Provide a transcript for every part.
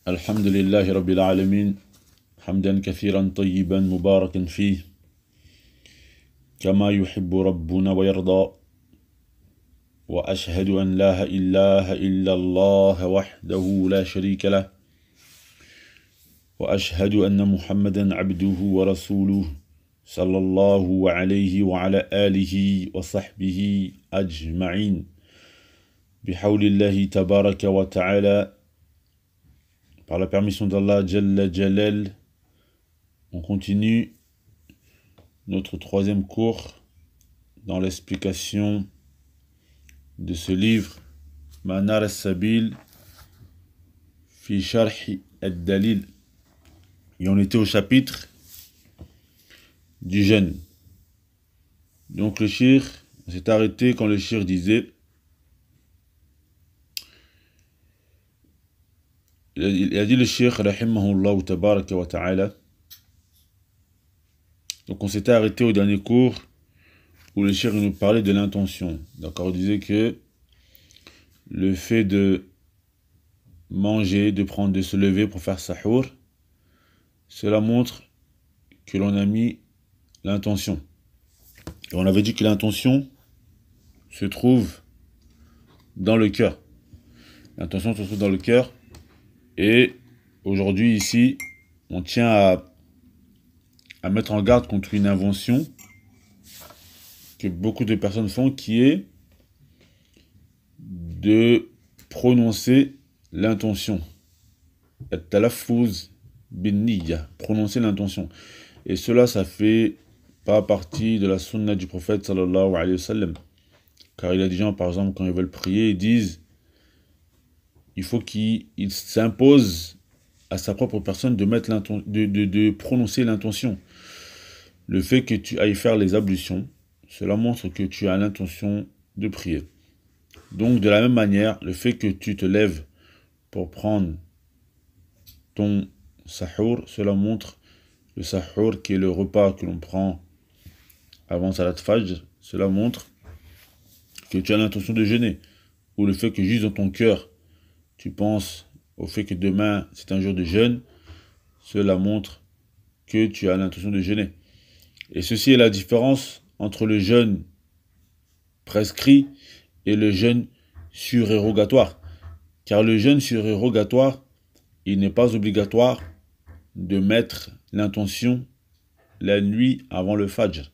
الحمد لله رب العالمين حمدا كثيرا طيبا مباركا فيه كما يحب ربنا ويرضى وأشهد أن لا إله إلا الله وحده لا شريك له وأشهد أن محمدا عبده ورسوله صلى الله عليه وعلى آله وصحبه أجمعين بحول الله تبارك وتعالى. Par la permission d'Allah Jalla Jalal, on continue notre troisième cours dans l'explication de ce livre Manar al-Sabil fi Sharh al-Dalil. Et on était au chapitre du jeûne. Donc le shir, on s'est arrêté quand le shir disait, il a dit le shir rahimahullah tabaraka wa ta'ala. Donc on s'était arrêté au dernier cours où le shir nous parlait de l'intention. D'accord, il disait que le fait de manger, de se lever pour faire sahour, cela montre que l'on a mis l'intention. Et on avait dit que l'intention se trouve dans le cœur. L'intention se trouve dans le cœur. Et aujourd'hui ici, on tient à mettre en garde contre une invention que beaucoup de personnes font, qui est de prononcer l'intention. At-talaffuz bin-niyya, prononcer l'intention. Et cela, ça fait pas partie de la sunna du prophète sallallahu alayhi wa sallam. Car il y a des gens, par exemple, quand ils veulent prier, ils disent il faut qu'il s'impose à sa propre personne de mettre de prononcer l'intention. Le fait que tu ailles faire les ablutions, cela montre que tu as l'intention de prier. Donc, de la même manière, le fait que tu te lèves pour prendre ton sahour, cela montre le sahour qui est le repas que l'on prend avant Salat Fajr, cela montre que tu as l'intention de jeûner. Ou le fait que juste dans ton cœur, tu penses au fait que demain c'est un jour de jeûne, cela montre que tu as l'intention de jeûner. Et ceci est la différence entre le jeûne prescrit et le jeûne surérogatoire. Car le jeûne surérogatoire, il n'est pas obligatoire de mettre l'intention la nuit avant le Fajr.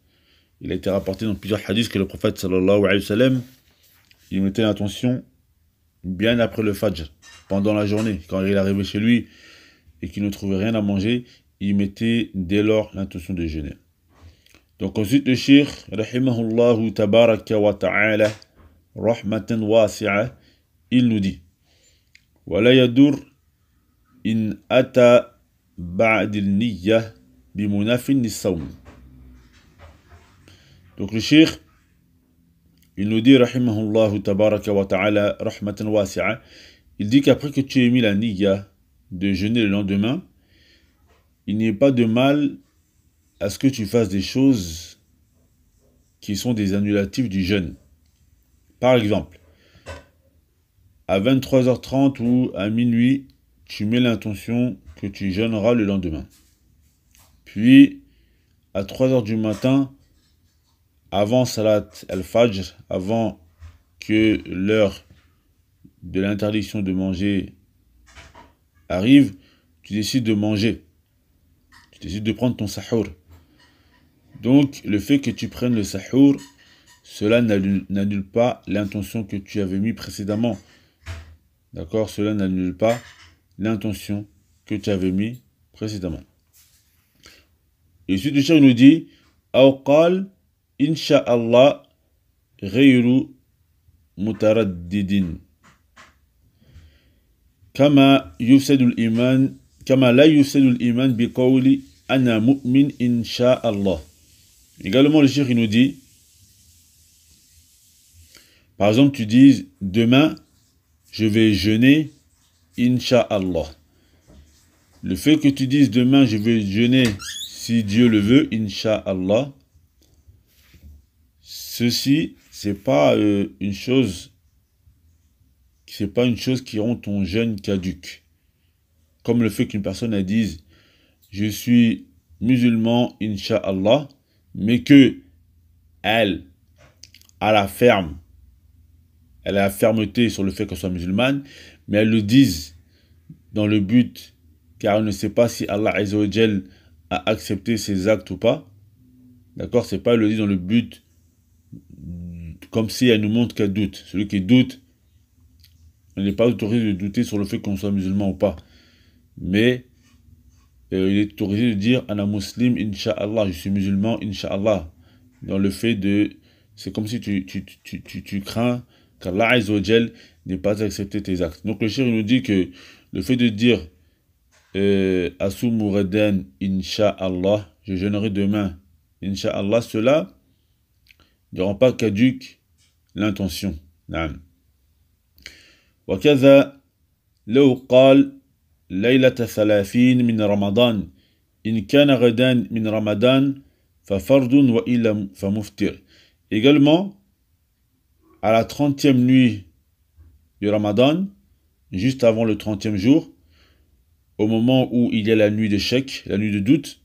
Il a été rapporté dans plusieurs hadiths que le prophète sallallahu alayhi wa sallam, il mettait l'intention bien après le Fajr, pendant la journée. Quand il arrivait chez lui et qu'il ne trouvait rien à manger, il mettait dès lors l'intention de jeûner. Donc ensuite le shir, rahimahullahu tabaraka wa ta'ala, rahmatan wasi'a, il nous dit wala yadur in ata ba'd al-niyya bimunafin lis-sawm. Donc le shir, il nous dit rahimahullahu tabaraka wa ta'ala rahmatan wasi'a, il dit qu'après que tu aies mis la niyya de jeûner le lendemain, il n'y a pas de mal à ce que tu fasses des choses qui sont des annulatifs du jeûne. Par exemple, à 23h30 ou à minuit, tu mets l'intention que tu jeûneras le lendemain. Puis, à 3h du matin, avant Salat al-Fajr, avant que l'heure de l'interdiction de manger arrive, tu décides de manger. Tu décides de prendre ton sahour. Donc, le fait que tu prennes le sahour, cela n'annule pas l'intention que tu avais mis précédemment. D'accord? Cela n'annule pas l'intention que tu avais mis précédemment. Et ensuite, le cheikh nous dit Awqal Inch'Allah غير متردد كما يفسد الإيمان كما لا يفسد الإيمان بقول أنا مؤمن إن شاء الله. Également le cheikh nous dit, par exemple tu dis demain je vais jeûner Inch'Allah. Le fait que tu dises demain je vais jeûner si Dieu le veut Inch'Allah, ceci c'est pas une chose qui rend ton jeûne caduque. comme le fait qu'une personne elle dise je suis musulman, Inch'Allah, mais que elle a la ferme, elle a la fermeté sur le fait qu'elle soit musulmane, mais elle le dise dans le but, car elle ne sait pas si Allah Azza wa Jal a accepté ses actes ou pas. D'accord? C'est pas elle le dit dans le but, comme si elle nous montre qu'elle doute. Celui qui doute, on n'est pas autorisé de douter sur le fait qu'on soit musulman ou pas. Mais il est autorisé de dire Ana muslim, Inch'Allah, je suis musulman, Inch'Allah. Dans le fait de. C'est comme si tu crains qu'Allah Azza wa Jal n'ait pas accepté tes actes. Donc le cheikh nous dit que le fait de dire Asoumu Radan, Inch'Allah, je jeûnerai demain, Inch'Allah, cela ne rend pas caduque l'intention. نعم. وكذا لو قال ليلة 30 من رمضان إن كان غدا من رمضان ففرض وإلا فمفطر. Également, à la 30e nuit du Ramadan, juste avant le 30e jour, au moment où il y a la nuit de shak, la nuit de doute,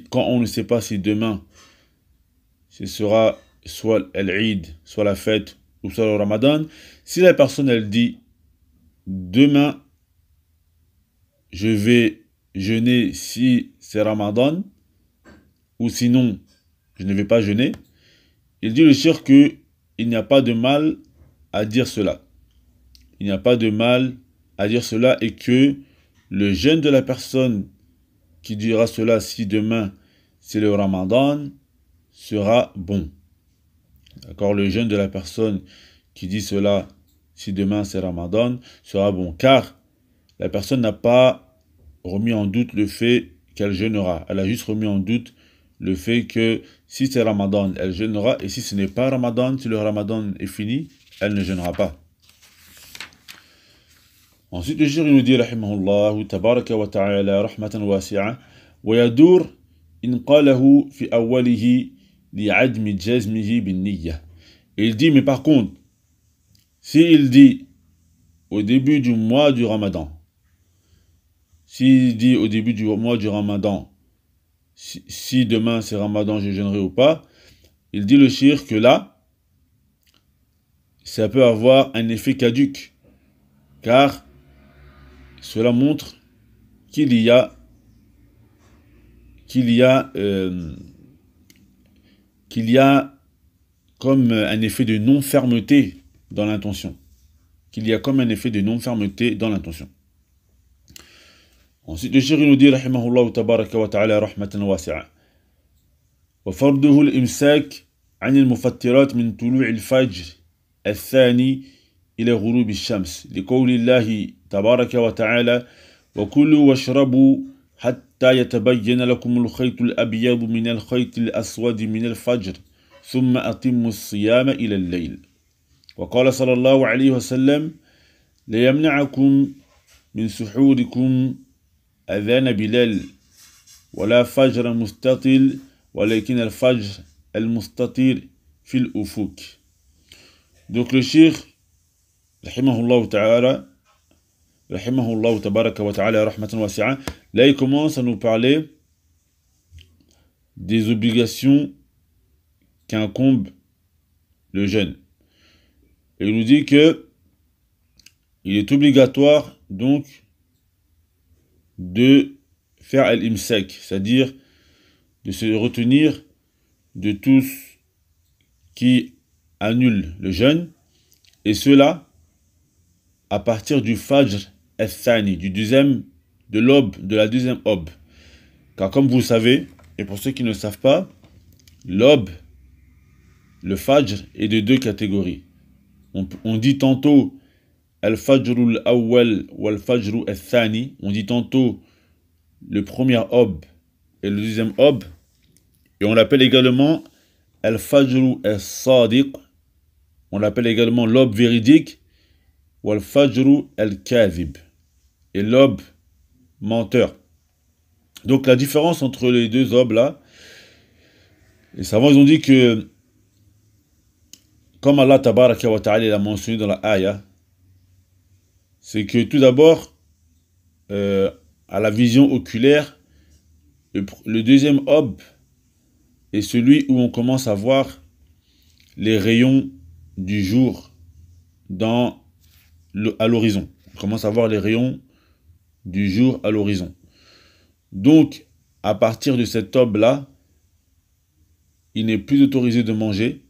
quand on ne sait pas si demain ce sera soit l'Eid, soit la fête, ou soit le Ramadan, si la personne elle dit demain je vais jeûner si c'est Ramadan, ou sinon je ne vais pas jeûner, il dit le cheikh que il n'y a pas de mal à dire cela. Il n'y a pas de mal à dire cela et que le jeûne de la personne qui dira cela si demain c'est le Ramadan sera bon. D'accord, le jeûne de la personne qui dit cela si demain c'est Ramadan sera bon, car la personne n'a pas remis en doute le fait qu'elle jeûnera. Elle a juste remis en doute le fait que si c'est Ramadan, elle jeûnera, et si ce n'est pas Ramadan, si le Ramadan est fini, elle ne jeûnera pas. Ensuite, le cheikh nous dit, rahimahullah, tabaraka wa ta'ala, rahmatan wasi'a, wa yadur in qalahu fi awwalihi li'admi jazmihi bin niyya. Et il dit, mais par contre, s'il dit au début du mois du Ramadan, s'il dit au début du mois du Ramadan, si demain c'est Ramadan, je jeûnerai ou pas, il dit le cheikh que là, ça peut avoir un effet caduc, car cela montre qu'il y a comme un effet de non-fermeté dans l'intention. Qu'il y a comme un effet de non-fermeté dans l'intention. Ensuite, le cheikh nous dit, rahimahullah tabaraka wa ta'ala, rahmatan wasi'a. وفرضه الإمساك عن المفطرات من طلوع الفجر الثاني إلى غروب الشمس لقول الله تبارك وتعالى وكلوا واشربوا حتى يتبين لكم الخيط الأبيض من الخيط الأسود من الفجر ثم أتموا الصيام إلى الليل. وقال صلى الله عليه وسلم ليمنعكم من سحوركم أذان بلال ولا فجر مستطل ولكن الفجر المستطير في الأفق. Donc le cheikh rahimahullah ta'ala rahimahullah tabaraka wa ta'ala rahmatan wasi'a, là il commence à nous parler des obligations qu'incombe le jeûne. Et il nous dit que il est obligatoire donc de faire al-imsak, c'est-à-dire de se retenir de tout ce qui annule le jeûne, et cela à partir du fajr al-thani, de l'aube, de la deuxième aube. Car comme vous le savez, et pour ceux qui ne le savent pas, l'aube, le fajr, est de deux catégories. On dit tantôt al-fajrul awwal ou al-fajru al-thani, on dit tantôt le premier aube et le deuxième aube, et on l'appelle également al-fajru al-sadiq, on l'appelle également l'aube véridique, ou al-fajru al-kadhib, et l'aube menteur. Donc la différence entre les deux aubes là, les savants ils ont dit que comme Allah tabaraka wa ta'ala l'a mentionné dans la ayah, c'est que tout d'abord à la vision oculaire. Le deuxième ob est celui où on commence à voir les rayons du jour à l'horizon. On commence à voir les rayons du jour à l'horizon. Donc, à partir de cet ob-là, il n'est plus autorisé de manger.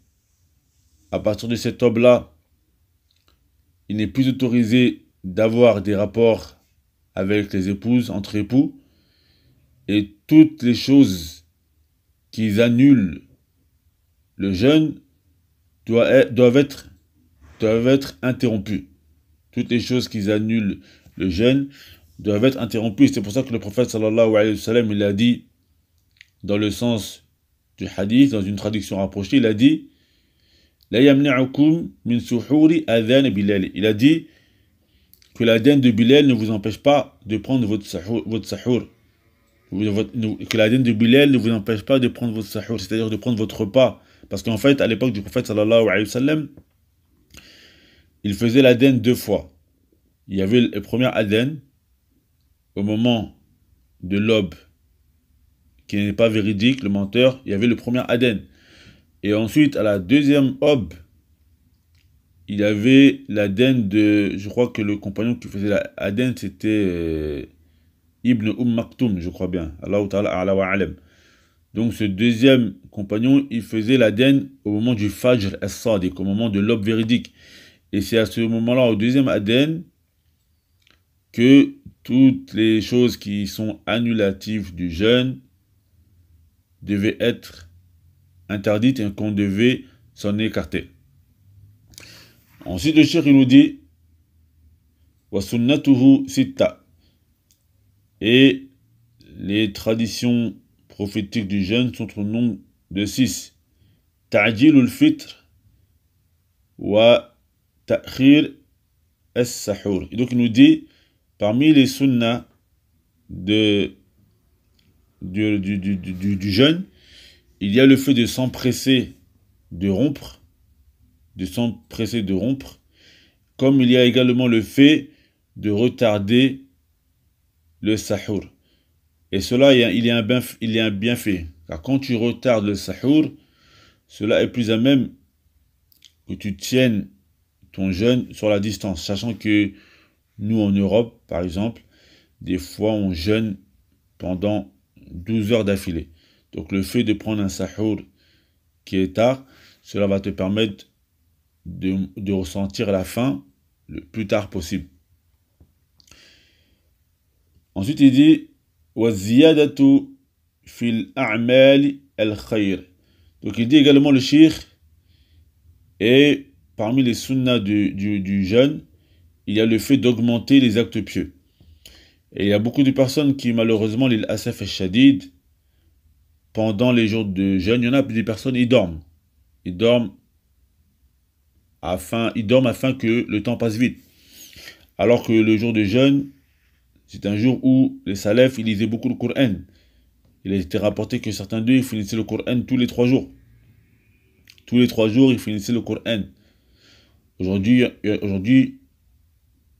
À partir de cet ob-là, il n'est plus autorisé d'avoir des rapports avec les épouses, entre époux. Et toutes les choses qui annulent le jeûne doivent être interrompues. Toutes les choses qui annulent le jeûne doivent être interrompues. C'est pour ça que le prophète sallallahu alayhi wa sallam, il a dit, dans le sens du hadith, dans une traduction rapprochée, il a dit La yamna'ukum min suhuri adhan Bilal. Il a dit que l'adhan de Bilal ne vous empêche pas de prendre votre sahur. Que l'adhan de Bilal ne vous empêche pas de prendre votre sahur, c'est-à-dire de prendre votre repas. Parce qu'en fait, à l'époque du prophète sallallahu alayhi wa sallam, il faisait l'adhan 2 fois. Il y avait le premier adhan au moment de l'aube, qui n'est pas véridique, le menteur. Il y avait le premier adhan. Et ensuite, à la deuxième aube, il y avait l'adhan de... Je crois que le compagnon qui faisait l'adhan, c'était Ibn Maktoum, je crois bien. Allahu ta'ala a'la wa alam. Donc ce deuxième compagnon, il faisait l'adhan au moment du Fajr as-Sadiq, au moment de l'aube véridique. Et c'est à ce moment-là, au deuxième adhan, que toutes les choses qui sont annulatives du jeûne devaient être interdites et qu'on devait s'en écarter. Ensuite, le cheikh il nous dit wa sunnatuhu sitta, et les traditions prophétiques du jeûne sont au nombre de 6. Ta'jilul fitr wa ta'khir as-sahur. Et donc il nous dit, parmi les sunnas du jeûne, il y a le fait de s'empresser de rompre, comme il y a également le fait de retarder le sahur. Et cela, il y a un bienfait. Car quand tu retardes le sahur, cela est plus à même que tu tiennes ton jeûne sur la distance. Sachant que nous, en Europe, par exemple, des fois, on jeûne pendant 12 heures d'affilée. Donc, le fait de prendre un sahur qui est tard, cela va te permettre de ressentir la faim le plus tard possible. Ensuite, il dit وَالزِّيَادَةُ فِي الْأَعْمَالِ الْخَيْرِ. Donc, il dit également le cheikh, et parmi les sunnas du jeûne, il y a le fait d'augmenter les actes pieux. Et il y a beaucoup de personnes qui, malheureusement, l'il asaf al-shadid, pendant les jours de jeûne, il y en a des personnes, ils dorment. Ils dorment afin que le temps passe vite. Alors que le jour de jeûne, c'est un jour où les salafs, ils lisaient beaucoup le Coran. Il a été rapporté que certains d'eux, ils finissaient le Coran tous les 3 jours. Tous les 3 jours, ils finissaient le Coran. Aujourd'hui,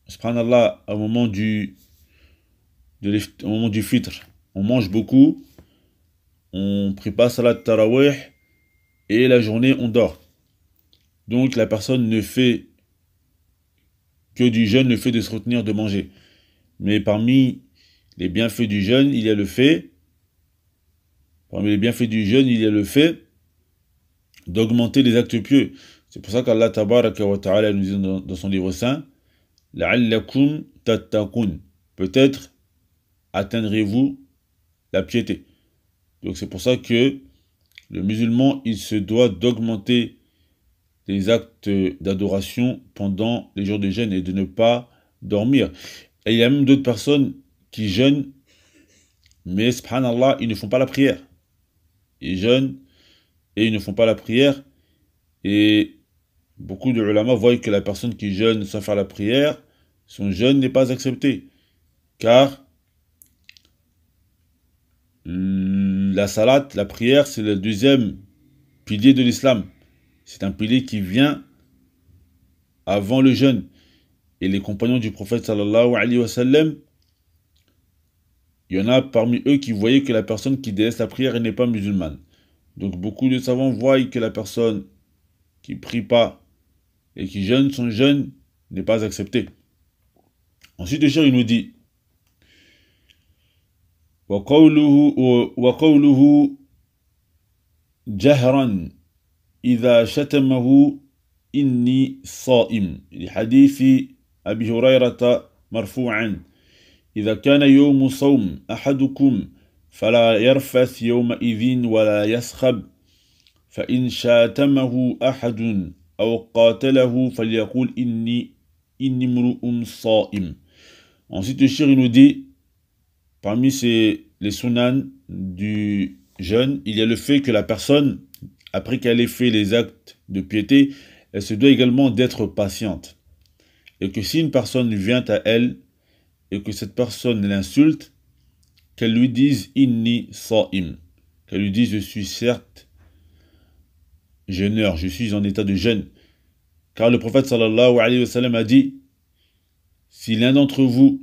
subhanallah, au moment du fitr, on mange beaucoup, on prépare salat tarawih, et la journée, on dort. Donc, la personne ne fait que du jeûne, le fait de se retenir de manger. Mais parmi les bienfaits du jeûne, il y a le fait d'augmenter les actes pieux. C'est pour ça qu'Allah tabaraka wa ta'ala nous dit dans son livre saint, la'allakum tattaqun. Peut-être atteindrez-vous la piété. Donc c'est pour ça que le musulman, il se doit d'augmenter les actes d'adoration pendant les jours de jeûne et de ne pas dormir. Et il y a même d'autres personnes qui jeûnent, mais subhanallah, ils ne font pas la prière. Ils jeûnent et ils ne font pas la prière. Et beaucoup de ulama voient que la personne qui jeûne sans faire la prière, son jeûne n'est pas accepté. Car la salat, la prière, c'est le deuxième pilier de l'islam. C'est un pilier qui vient avant le jeûne. Et les compagnons du prophète sallallahu alayhi wa sallam, il y en a parmi eux qui voyaient que la personne qui délaisse la prière elle n'est pas musulmane. Donc beaucoup de savants voient que la personne qui prie pas et qui jeûne, son jeûne n'est pas accepté. Ensuite, le cheikh il nous dit وقوله جهرا إذا شتمه إني صائم لحديث أبي هريرة مرفوعا إذا كان يوم صوم أحدكم فلا يرفث يومئذ ولا يسخب فإن شاتمه أحد أو قاتله فليقول إني امرؤ صائم. Ensuite, le cheikh nous dit, parmi les sunan du jeûne, il y a le fait que la personne, après qu'elle ait fait les actes de piété, elle se doit également d'être patiente. Et que si une personne vient à elle, et que cette personne l'insulte, qu'elle lui dise « Inni sa'im », qu'elle lui dise « Je suis certes jeûneur, je suis en état de jeûne ». Car le prophète sallallahu alayhi wa sallam a dit « Si l'un d'entre vous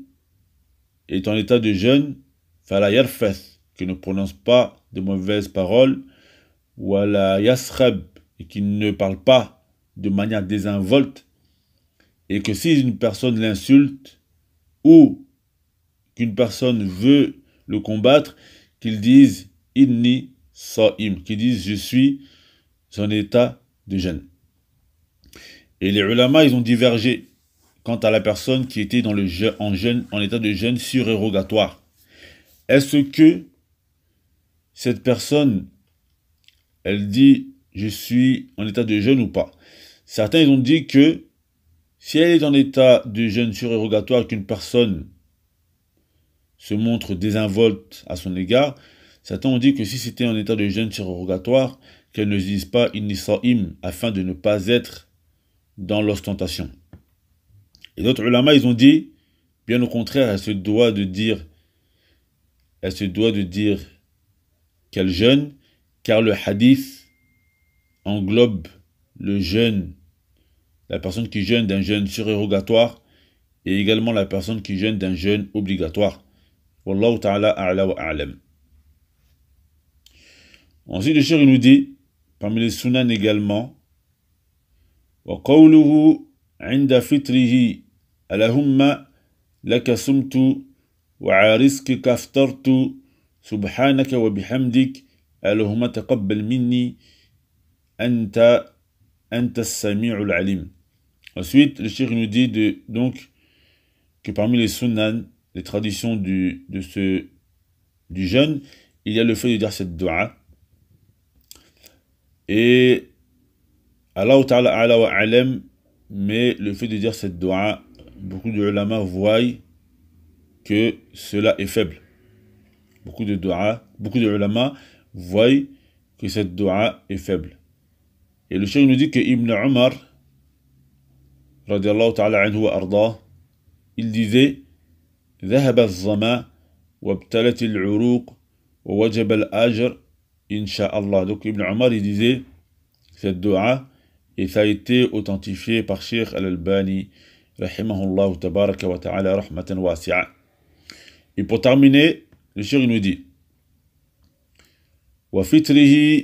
est en état de jeûne, fala yarfath » qu'il ne prononce pas de mauvaises paroles, wala yaskhab, et qu'il ne parle pas de manière désinvolte, et que si une personne l'insulte, ou qu'une personne veut le combattre, qu'il dise « Inni sa'im », qu'il dise « Je suis en état de jeûne ». Et les ulama, ils ont divergé quant à la personne qui était en état de jeûne surérogatoire. Est-ce que cette personne, elle dit « Je suis en état de jeûne » ou pas? Certains, ils ont dit que si elle est en état de jeûne surérogatoire et qu'une personne se montre désinvolte à son égard, certains ont dit que si c'était en état de jeûne surérogatoire, qu'elle ne dise pas « Inni sa'im » afin de ne pas être dans l'ostentation. Et d'autres ulama, ils ont dit, bien au contraire, elle se doit de dire qu'elle jeûne, car le hadith englobe le jeûne, la personne qui jeûne d'un jeûne surérogatoire, et également la personne qui jeûne d'un jeûne obligatoire. Wallahu ta'ala a'la wa a'lam. Ensuite, le cheikh nous dit, parmi les sunan également, وقوله عند فطره اللهم لك صمت وعرزقك افطرت سبحانك وبحمدك اللهم تقبل مني أنت السميع العليم. Ensuite, le cheikh nous dit donc que parmi les sunan, les traditions du jeûne, il y a le fait de dire cette dua. Et Allah Ta'ala a'la wa a'lam, mais le fait de dire cette dua, beaucoup de ulama voient que cela est faible. Beaucoup de ulama voient que cette dua est faible. Et le cheikh nous dit que Ibn Umar, radiallahu ta'ala anhu wa ardah, il disait ذهب الظما وابتلت العروق ووجب الأجر إن شاء الله. Donc Ibn Umar il disait cette dua, et ça a été authentifié par Cheikh Al-Albani rahimahullah tabaraka wa ta'ala rahmatan wasi'a. Et pour terminer, le cheikh il nous dit وفطره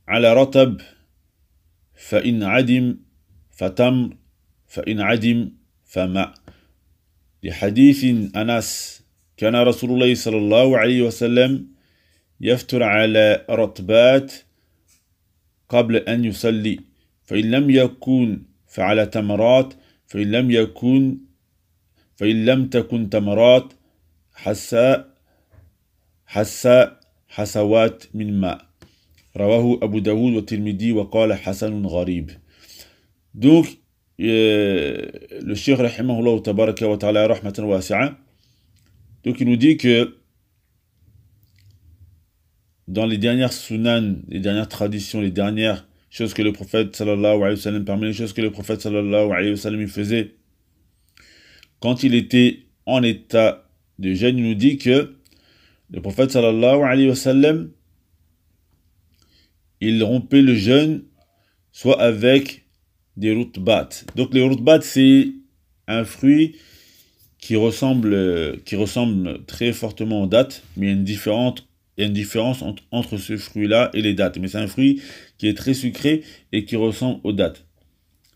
على رطب فإن عدم فتمر فإن عدم فماء لحديث أنس كان رسول الله صلى الله عليه وسلم يفطر على رطبات قبل أن يصلي فإن لم يكن فعلى تمرات فإن لم تكن تمرات حسوات من ماء رواه أبو داود والترمذي وقال حسن غريب. Donc le cheikh rahimahullah tabaraka wa ta'ala rahmatan wasi'a, donc il nous dit que dans les dernières sunan, les dernières traditions, les dernières choses que le prophète sallallahu alayhi wa sallam, parmi les choses que le prophète sallallahu alayhi wa sallam faisait quand il était en état de jeûne, il nous dit que le prophète sallallahu alayhi wa sallam, il rompait le jeûne soit avec des rutbat. Donc les rutbat, c'est un fruit qui ressemble très fortement aux dattes, mais il y a une différence entre ce fruit-là et les dattes. Mais c'est un fruit qui est très sucré et qui ressemble aux dattes.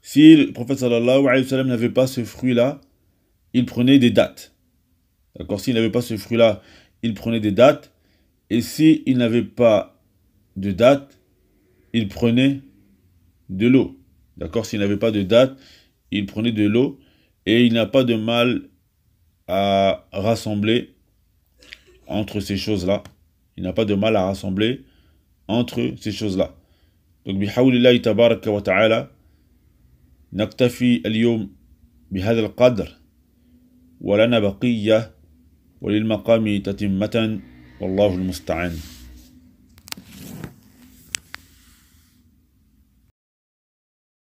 Si le prophète sallallahu alayhi wa sallam n'avait pas ce fruit-là, il prenait des dattes. D'accord? S'il n'avait pas ce fruit-là, il prenait des dattes. Et s'il n'avait pas de dattes, il prenait de l'eau. D'accord? S'il n'avait pas de dattes, il prenait de l'eau. Et il n'a pas de mal à rassembler entre ces choses-là. Il n'a pas de mal à rassembler entre ces choses-là. Donc, bihawlillahi tabaraka wa ta'ala, نكتفي اليوم بهذا القدر ولنا بقية وللمقام تتمة والله المستعان.